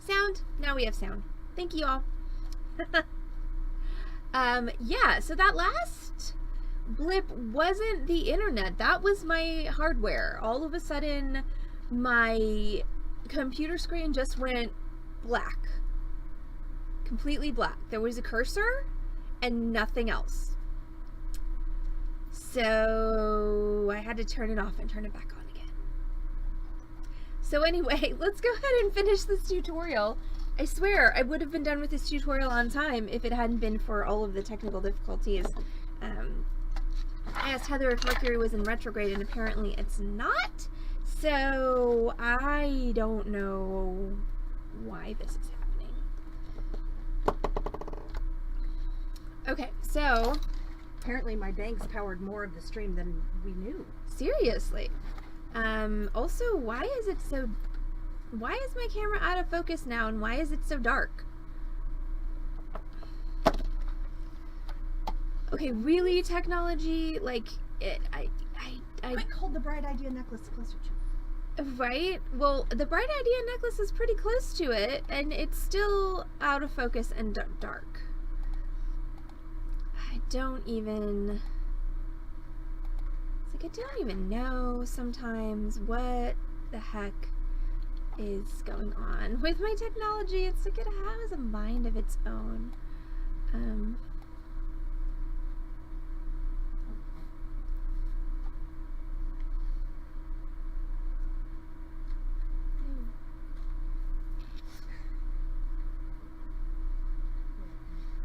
Sound. Now we have sound. Thank you all. Yeah, so that last blip wasn't the internet. That was my hardware. All of a sudden, my computer screen just went black. Completely black. There was a cursor and nothing else. So I had to turn it off and turn it back on again. So anyway, let's go ahead and finish this tutorial. I swear I would have been done with this tutorial on time if it hadn't been for all of the technical difficulties. I asked Heather if Mercury was in retrograde, and apparently it's not. So I don't know why this is happening. Okay, so apparently my banks powered more of the stream than we knew. Seriously. Also, why is my camera out of focus now, and why is it so dark? Okay, really, technology? Like, I Quick, hold the bright idea necklace closer to it. Right? Well, the bright idea necklace is pretty close to it, and it's still out of focus and dark. I don't even know sometimes what the heck is going on with my technology. It's like it has a mind of its own.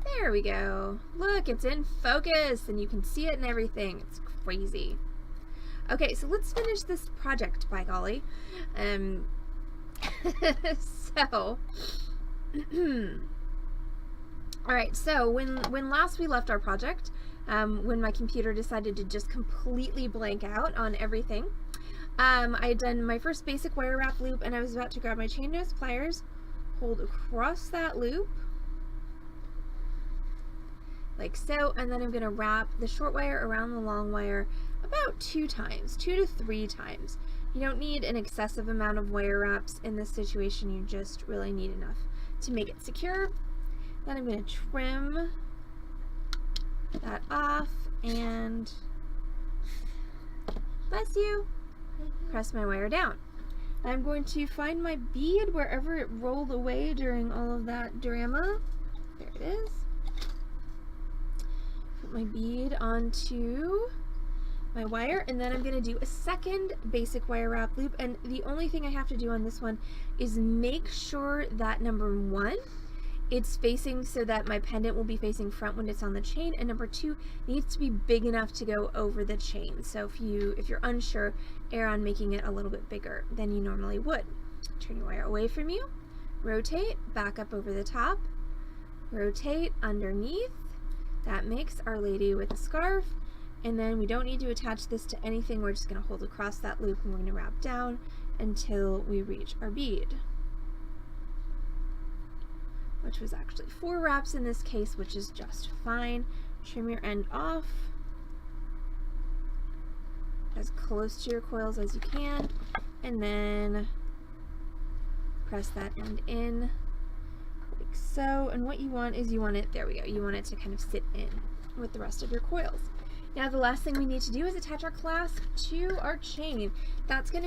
There we go. Look, it's in focus and you can see it and everything. It's crazy. Okay, so let's finish this project, by golly. So, alright, so when last we left our project, when my computer decided to just completely blank out on everything, I had done my first basic wire wrap loop, and I was about to grab my chain nose pliers, hold across that loop, like so, and then I'm going to wrap the short wire around the long wire about 2 times, 2 to 3 times. You don't need an excessive amount of wire wraps in this situation, you just really need enough to make it secure. Then I'm going to trim that off and, bless you, press my wire down. I'm going to find my bead wherever it rolled away during all of that drama. There it is. Put my bead onto my wire, and then I'm going to do a second basic wire wrap loop, and the only thing I have to do on this one is make sure that number 1, it's facing so that my pendant will be facing front when it's on the chain, and number 2 needs to be big enough to go over the chain. So if you're unsure, err on making it a little bit bigger than you normally would. Turn your wire away from you, rotate, back up over the top, rotate underneath. That makes Our Lady with a scarf. And then we don't need to attach this to anything. We're just going to hold across that loop, and we're going to wrap down until we reach our bead, which was actually 4 wraps in this case, which is just fine. Trim your end off as close to your coils as you can, and then press that end in like so. And what you want is you want it to kind of sit in with the rest of your coils. Now the last thing we need to do is attach our clasp to our chain. That's going to be